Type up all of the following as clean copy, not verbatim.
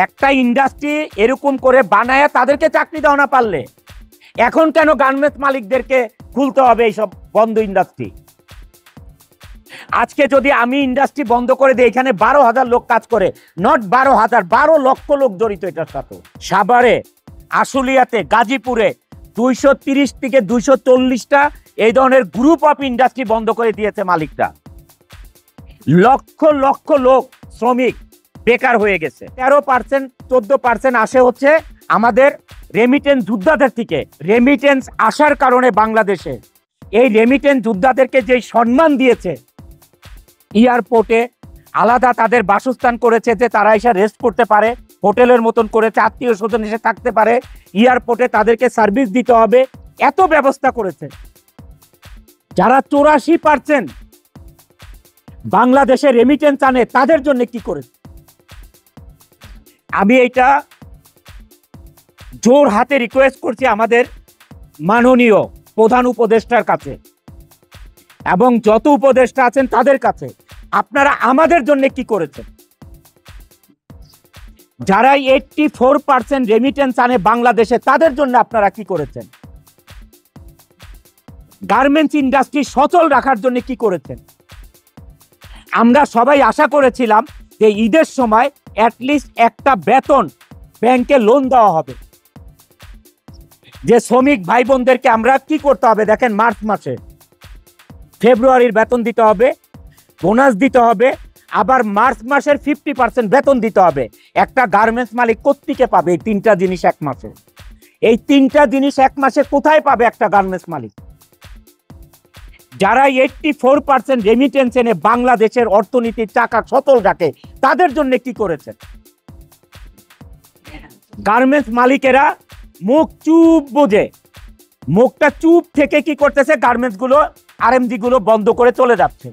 একটা ইন্ডাস্ট্রি এরকম করে বানায় তাদেরকে চাকরি দেওয়া না পারলে এখন কেন গার্মেন্টস মালিকদেরকে খুলতে হবে এইসব বন্ধ ইন্ডাস্ট্রি? আজকে যদি আমি ইন্ডাস্ট্রি বন্ধ করে দিই, এখানে 12,000 লোক কাজ করে, নট 12,000, 12 লক্ষ লোক জড়িত এটার সাথে। সাভারে, আশুলিয়াতে, গাজীপুরে 230 থেকে 240টা এই ধরনের গ্রুপ অফ ইন্ডাস্ট্রি বন্ধ করে দিয়েছে মালিকরা। লক্ষ লক্ষ লোক শ্রমিক বেকার হয়ে গেছে। 13%, 14% আসে হচ্ছে আমাদের রেমিটেন্স যোদ্ধাদের থেকে। রেমিটেন্স আসার কারণে বাংলাদেশে এই রেমিটেন্স যোদ্ধাদেরকে যে সম্মান দিয়েছে, এয়ারপোর্টে আলাদা তাদের বাসস্থান করেছে যে তারা এসে রেস্ট করতে পারে, হোটেলের মতন করেছে, আত্মীয় স্বজন এসে থাকতে পারে, এয়ারপোর্টে তাদেরকে সার্ভিস দিতে হবে, এত ব্যবস্থা করেছে। যারা 84% বাংলাদেশে রেমিটেন্স আনে তাদের জন্য কি করেছে? আমি এইটা জোর হাতে রিকোয়েস্ট করছি আমাদের মাননীয় প্রধান উপদেষ্টার কাছে এবং যত উপদেষ্টা আছেন তাদের কাছে, আপনারা আমাদের জন্য কি করেছেন? যারা 84% রেমিটেন্স আনে বাংলাদেশে তাদের জন্য আপনারা কি করেছেন? গার্মেন্টস ইন্ডাস্ট্রি সচল রাখার জন্য কি করেছেন? আমরা সবাই আশা করেছিলাম যে ঈদের সময় অ্যাটলিস্ট একটা বেতন ব্যাংকে লোন দেওয়া হবে, যে শ্রমিক ভাই বোনদেরকে আমরা কি করতে হবে দেখেন, মার্চ মাসে ফেব্রুয়ারির বেতন দিতে হবে, বোনাস দিতে হবে, আবার মার্চ মাসের 50% বেতন দিতে হবে। একটা গার্মেন্টস মালিক কোত্থেকে পাবে এই 3টা জিনিস এক মাসে? এই 3টা জিনিস এক মাসে কোথায় পাবে একটা গার্মেন্টস মালিক? যারা 84% রেমিটেন্স এনে বাংলাদেশের অর্থনীতির চাকা সচল রাখে তাদের জন্য কি করেছে? গার্মেন্টস মালিকেরা মুখ চুপ বোঝে, মুখটা চুপ থেকে কি করতেছে, গার্মেন্টস গুলো আরএমজি গুলো বন্ধ করে চলে যাচ্ছে।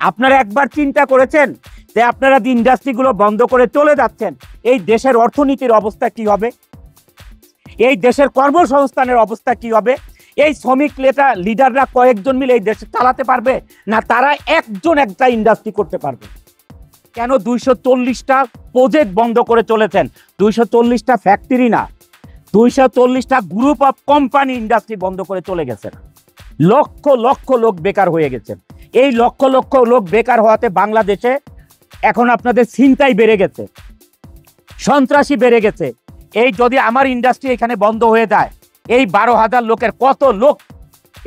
আপনারা একবার চিন্তা করেছেন যে আপনারা ইন্ডাস্ট্রি গুলো বন্ধ করে চলে যাচ্ছেন, এই দেশের অর্থনীতির অবস্থা কি হবে? এই দেশের কর্মসংস্থানের অবস্থা কি হবে? এই শ্রমিক লিডাররা কয়েকজন মিলে এই দেশে চালাতে পারবে না? তারা একজন একটা ইন্ডাস্ট্রি করতে পারবে? কেন 240টা প্রজেক্ট বন্ধ করে চলেছেন? 240টা ফ্যাক্টরি না, 240টা গ্রুপ অফ কোম্পানি ইন্ডাস্ট্রি বন্ধ করে চলে গেছেন। লক্ষ লক্ষ লোক বেকার হয়ে গেছেন। এই লক্ষ লক্ষ লোক বেকার হওয়াতে বাংলাদেশে এখন আপনাদের ছিনতাই বেড়ে গেছে, সন্ত্রাসী বেড়ে গেছে। এই যদি আমার ইন্ডাস্ট্রি এখানে বন্ধ হয়ে যায়, এই 12,000 লোকের কত লোক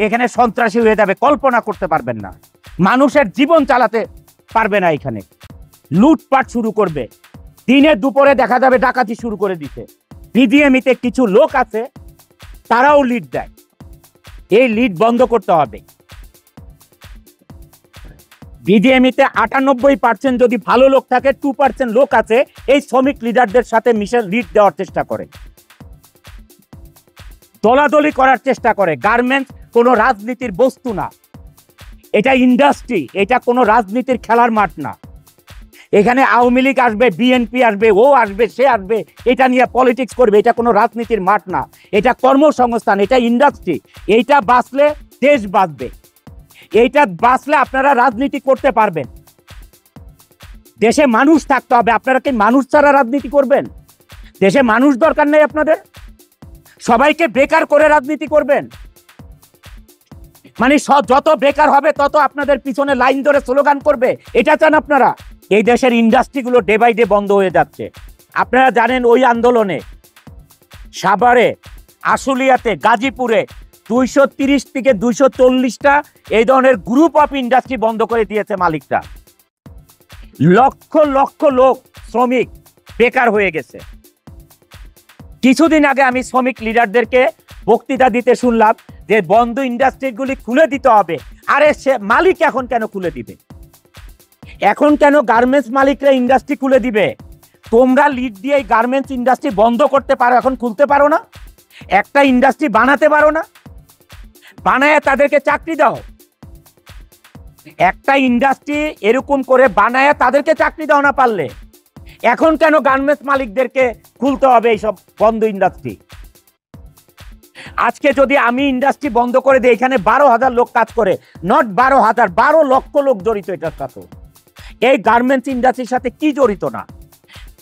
এখানে সন্ত্রাসী হয়ে যাবে কল্পনা করতে পারবেন না। মানুষের জীবন চালাতে পারবে না, এখানে লুটপাট শুরু করবে, দিনে দুপুরে দেখা যাবে ডাকাতি শুরু করে দিতে। বিজিএমইতে কিছু লোক আছে তারাও লিড দেয়, এই লিড বন্ধ করতে হবে। বিজিএমইতে 98% যদি ভালো লোক থাকে, 2% লোক আছে এই শ্রমিক লিডারদের সাথে মিশে লিড দেওয়ার চেষ্টা করে, দলাদলি করার চেষ্টা করে। গার্মেন্টস কোনো রাজনীতির বস্তু না, এটা ইন্ডাস্ট্রি, এটা কোনো রাজনীতির খেলার মাঠ না। এখানে আওয়ামী লীগ আসবে, বিএনপি আসবে, ও আসবে, সে আসবে, এটা নিয়ে পলিটিক্স করবে। এটা কোনো রাজনীতির মাঠ না, এটা কর্মসংস্থান, এটা ইন্ডাস্ট্রি। এইটা বাঁচলে দেশ বাঁচবে, এইটা বাঁচলে আপনারা রাজনীতি করতে পারবেন। দেশে মানুষ থাকতে হবে। আপনারা কি মানুষ ছাড়া রাজনীতি করবেন? দেশে মানুষ দরকার নেই আপনাদের? সবাইকে বেকার করে রাজনীতি করবেন? মানে যত বেকার হবে তত আপনাদের পিছনে লাইন ধরে স্লোগান করবে, এটা চান আপনারা? এই দেশের ইন্ডাস্ট্রিগুলো ডে বাই ডে বন্ধ হয়ে যাচ্ছে। আপনারা জানেন ওই আন্দোলনে সাভারে, আশুলিয়াতে, গাজীপুরে 230 থেকে 240টা এই ধরনের গ্রুপ অফ ইন্ডাস্ট্রি বন্ধ করে দিয়েছে মালিকরা। লক্ষ লক্ষ লোক শ্রমিক বেকার হয়ে গেছে। কিছুদিন আগে আমি শ্রমিক লিডারদেরকে বক্তৃতা দিতে শুনলাম যে বন্ধ ইন্ডাস্ট্রিগুলি খুলে দিতে হবে। আরে সে মালিক এখন কেন খুলে দিবে? এখন কেন গার্মেন্টস মালিকরা ইন্ডাস্ট্রি খুলে দিবে? তোমরা লিড দিয়ে এই গার্মেন্টস ইন্ডাস্ট্রি বন্ধ করতে পারো, এখন খুলতে পারো না? একটা ইন্ডাস্ট্রি বানাতে পারো না? বানায় তাদেরকে চাকরি দাও। একটা ইন্ডাস্ট্রি এরকম করে বানায় তাদেরকে চাকরি দাও না পারলে এখন কেন গার্মেন্টস মালিকদেরকে খুলতে হবে এইসব বন্ধ ইন্ডাস্ট্রি? আজকে যদি আমি ইন্ডাস্ট্রি বন্ধ করে দিই, এখানে 12,000 লোক কাজ করে, নট 12,000, 12 লক্ষ লোক জড়িত এটার সাথে। এই গার্মেন্টস ইন্ডাস্ট্রির সাথে কি জড়িত না?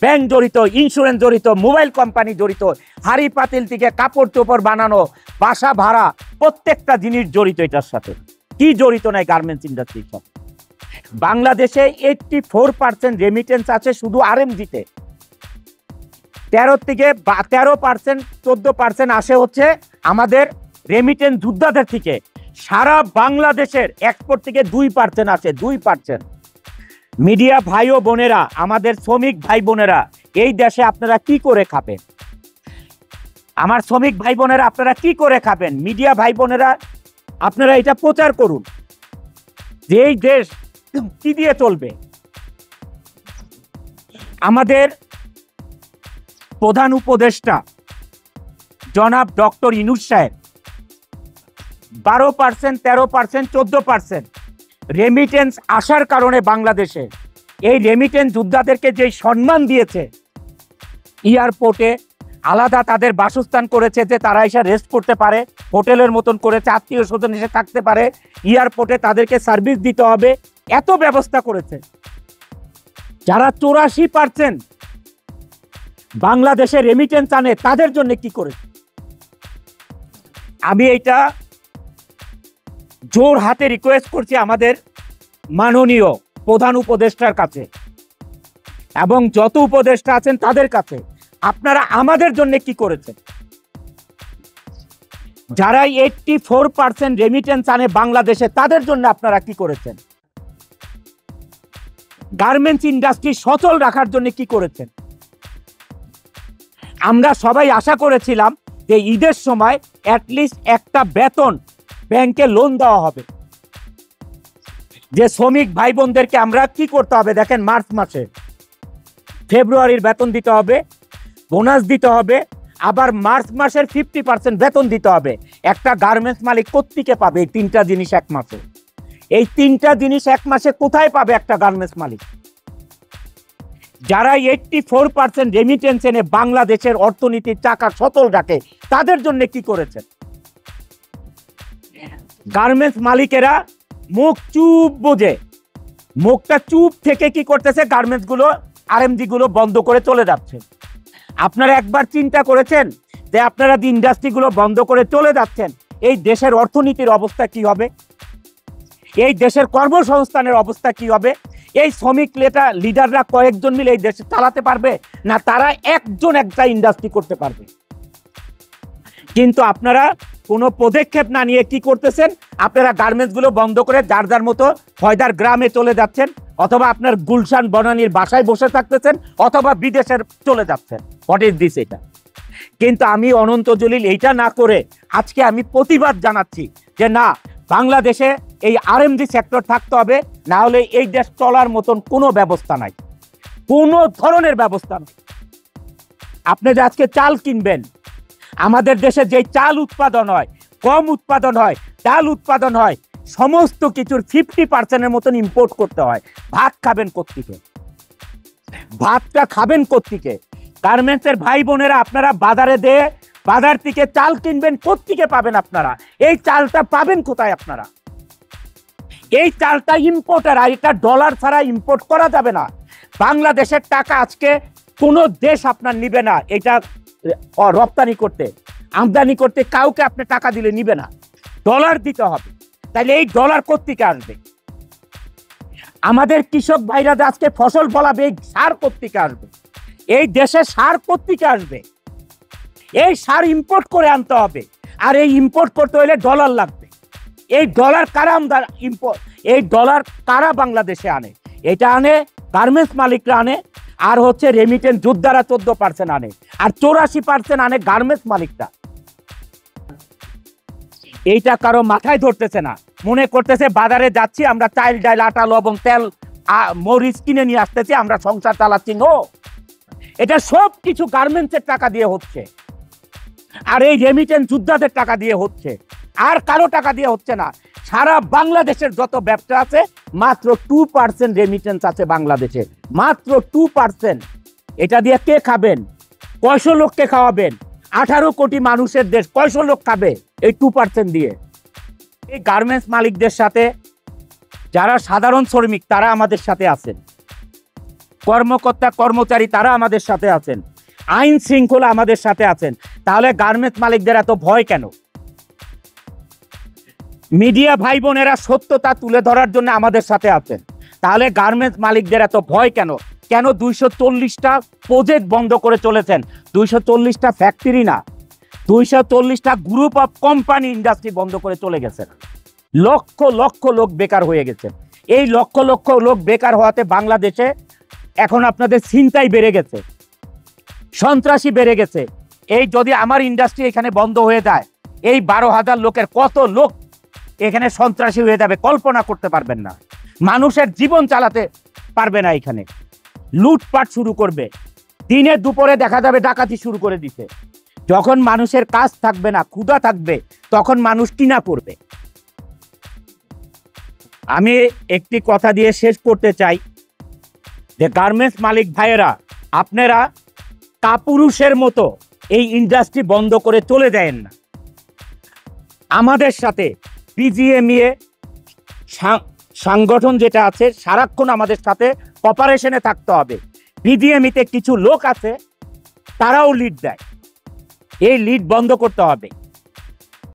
ব্যাংক জড়িত, ইন্স্যুরেন্স জড়িত, মোবাইল কোম্পানি জড়িত, হাড়ি পাতিল থেকে কাপড় চোপড় বানানো, বাসা ভাড়া, প্রত্যেকটা জিনিস জড়িত এটার সাথে। কি জড়িত নাই গার্মেন্টস ইন্ডাস্ট্রির সাথে? বাংলাদেশে 84% রেমিটেন্স আছে শুধু আরএমজিতে। 13% 14% আসে হচ্ছে আমাদের রেমিটেন্স যোদ্ধাদের থেকে। সারা বাংলাদেশের এক্সপোর্ট থেকে 2% আসে, 2%। মিডিয়া ভাই ও বোনেরা, আমাদের শ্রমিক ভাই বোনেরা, এই দেশে আপনারা কি করে খাবেন? আমার শ্রমিক ভাই বোনেরা, আপনারা কি করে খাবেন? মিডিয়া ভাই বোনেরা, আপনারা এটা প্রচার করুন যে এই দেশ কি দিয়ে চলবে। আমাদের প্রধান উপদেষ্টা জনাব ডক্টর ইউনূস সাহেব 12%, 13%, 14% রেমিটেন্স আসার কারণে বাংলাদেশে এই রেমিটেন্স যোদ্ধাদেরকে যে সম্মান দিয়েছে, এয়ারপোর্টে আলাদা তাদের বাসস্থান করেছে যে তারা এসে রেস্ট করতে পারে, হোটেলের মতন করেছে, আত্মীয় স্বজন এসে থাকতে পারে, এয়ারপোর্টে তাদেরকে সার্ভিস দিতে হবে, এত ব্যবস্থা করেছে। যারা 84% বাংলাদেশে রেমিটেন্স আনে তাদের জন্য কি করে? আমি এইটা জোর হাতে রিকোয়েস্ট করছি আমাদের মাননীয় প্রধান উপদেষ্টার কাছে এবং যত উপদেষ্টা আছেন তাদের কাছে, আপনারা আমাদের জন্য কি করেছেন? যারা 84% রেমিটেন্স আনে বাংলাদেশে তাদের জন্য আপনারা কি করেছেন? গার্মেন্টস ইন্ডাস্ট্রি সচল রাখার জন্য কি করেছেন? আমরা সবাই আশা করেছিলাম যে ঈদের সময় অ্যাটলিস্ট একটা বেতন ব্যাংকে লোন দেওয়া হবে। যে শ্রমিক ভাই বোনদেরকে আমরা কি করতে হবে দেখেন, মার্চ মাসে ফেব্রুয়ারির বেতন দিতে হবে, বোনাস দিতে হবে, আবার মার্চ মাসের 50% বেতন দিতে হবে। একটা গার্মেন্টস মালিক কোত্থেকে পাবে এই তিনটা জিনিস এক মাসে? এই তিনটা জিনিস এক মাসে কোথায় পাবে একটা গার্মেন্টস মালিক? যারা 84% রেমিটেন্স এনে বাংলাদেশের অর্থনীতির চাকা সচল রাখে তাদের জন্য কি করেছেন? গার্মেন্টস মালিকেরা মুখ চুপ বোঝে, মুখটা চুপ থেকে কি করতেছে, গার্মেন্টস গুলো আরএমজি গুলো বন্ধ করে চলে যাচ্ছে। আপনারা একবার চিন্তা করেছেন যে আপনারা যে ইন্ডাস্ট্রি গুলো বন্ধ করে চলে যাচ্ছেন, এই দেশের অর্থনীতির অবস্থা কি হবে? এই দেশের কর্মসংস্থানের অবস্থা কি হবে? এই শ্রমিক লিডাররা কয়েকজন মিলে এই দেশে চালাতে পারবে না? তারা একজন একটা ইন্ডাস্ট্রি করতে পারবে? কিন্তু আপনারা কোনো পদক্ষেপ না নিয়ে কি করতেছেন? আপনারা গার্মেন্টস গুলো বন্ধ করে যার যার মতো ফয়দার গ্রামে চলে যাচ্ছেন, অথবা আপনার গুলশান বনানীর বাসায় বসে থাকতেছেন, অথবা বিদেশের চলে যাচ্ছেন। What is this? এটা কিন্তু আমি অনন্ত জলিল এইটা না করে আজকে আমি প্রতিবাদ জানাচ্ছি যে না, বাংলাদেশে এই আরএমজি সেক্টর থাকতে হবে, না হলে এই দেশ চলার মতন কোনো ব্যবস্থা নাই, কোনো ধরনের ব্যবস্থা নেই। আপনি যে আজকে চাল কিনবেন, আমাদের দেশে যে চাল উৎপাদন হয়, কম উৎপাদন হয়, ডাল উৎপাদন হয়, সমস্ত কিছুর 50%-এর মতন ইম্পোর্ট করতে হয়। ভাত খাবেন কোত্থেকে? ভাতটা খাবেন কোত্থেকে? গার্মেন্টসের ভাই বোনেরা, আপনারা বাজারে দিয়ে বাজার থেকে চাল কিনবেন, কোত্থেকে পাবেন আপনারা? এই চালটা পাবেন কোথায় আপনারা? এই চালটা ইম্পোর্টার, আর এটা ডলার ছাড়া ইম্পোর্ট করা যাবে না। বাংলাদেশের টাকা আজকে কোনো দেশ আপনার নিবে না এটা রপ্তানি করতে, আমদানি করতে। কাউকে আপনি টাকা দিলে নিবে না, ডলার দিতে হবে। তাহলে এই ডলার কোত্থেকে আসবে? আমাদের কৃষক ভাইরা আজকে ফসল ফলাবে, এই সার কোত্থেকে আসবে? এই দেশে সার কোত্থেকে আসবে? এই সার ইম্পোর্ট করে আনতে হবে, আর এই ইম্পোর্ট করতে হলে ডলার লাগবে। এই ডলার কারা ইম্পোর্ট, এই ডলার কারা বাংলাদেশে আনে? এটা আনে গার্মেন্টস মালিকরা আনে, আর হচ্ছে রেমিটেন্স যোদ্ধারা 14% আনে, আর 84% আনে গার্মেন্টস মালিকরা। এইটা কারো মাথায় ধরতেছে না, মনে করতেছে বাজারে যাচ্ছি আমরা, চাল ডাল আটা লবণ তেল মরিচ কিনে নিয়ে আসতেছি, আমরা সংসার চালাচ্ছি। নো, এটা সব কিছু গার্মেন্টসের টাকা দিয়ে হচ্ছে, আর এই রেমিটেন্স যোদ্ধাদের টাকা দিয়ে হচ্ছে, আর কারো টাকা দিয়ে হচ্ছে না। সারা বাংলাদেশের যত ব্যবসা আছে, মাত্র 2% রেমিটেন্স আছে বাংলাদেশে, মাত্র 2%। এটা দিয়ে কে খাবেন? কয়শো লোককে খাওয়াবেন? 18 কোটি মানুষের দেশ, কয়শো লোক খাবে এই 2% দিয়ে? এই গার্মেন্টস মালিকদের সাথে যারা সাধারণ শ্রমিক তারা আমাদের সাথে আছেন, কর্মকর্তা কর্মচারী তারা আমাদের সাথে আছেন, আইন শৃঙ্খলা আমাদের সাথে আছেন, তাহলে গার্মেন্টস মালিকদের এত ভয় কেন? মিডিয়া ভাই বোনেরা সত্যতা তুলে ধরার জন্য আমাদের সাথে আছেন, তাহলে গার্মেন্টস মালিকদের এত ভয় কেন? কেন 240টা প্রজেক্ট বন্ধ করে চলেছেন? 240টা ফ্যাক্টরি না, 240টা গ্রুপ অফ কোম্পানি ইন্ডাস্ট্রি বন্ধ করে চলে গেছেন। লক্ষ লক্ষ লোক বেকার হয়ে গেছে। এই লক্ষ লক্ষ লোক বেকার হওয়াতে বাংলাদেশে এখন আপনাদের ছিনতাই বেড়ে গেছে, সন্ত্রাসী বেড়ে গেছে। এই যদি আমার ইন্ডাস্ট্রি এখানে বন্ধ হয়ে যায়, এই 12,000 লোকের কত লোক এখানে সন্ত্রাসী হয়ে যাবে কল্পনা করতে পারবেন না। মানুষের জীবন চালাতে পারবে না, এখানে লুটপাট শুরু করবে, দিনে দুপুরে দেখা যাবে ডাকাতি শুরু করে দিতে। যখন মানুষের কাজ থাকবে না, ক্ষুধা থাকবে, তখন মানুষ কিনা করবে। আমি একটি কথা দিয়ে শেষ করতে চাই যে গার্মেন্টস মালিক ভাইয়েরা, আপনারা কাপুরুষের মতো এই ইন্ডাস্ট্রি বন্ধ করে চলে যায়েন না। আমাদের সাথে পিজিএমইএ সংগঠন যেটা আছে, সারাক্ষণ আমাদের সাথে কপারেশনে থাকতে হবে। পিজিএমইতে কিছু লোক আছে, তারাও লিড দেয়, এই লিড বন্ধ করতে হবে।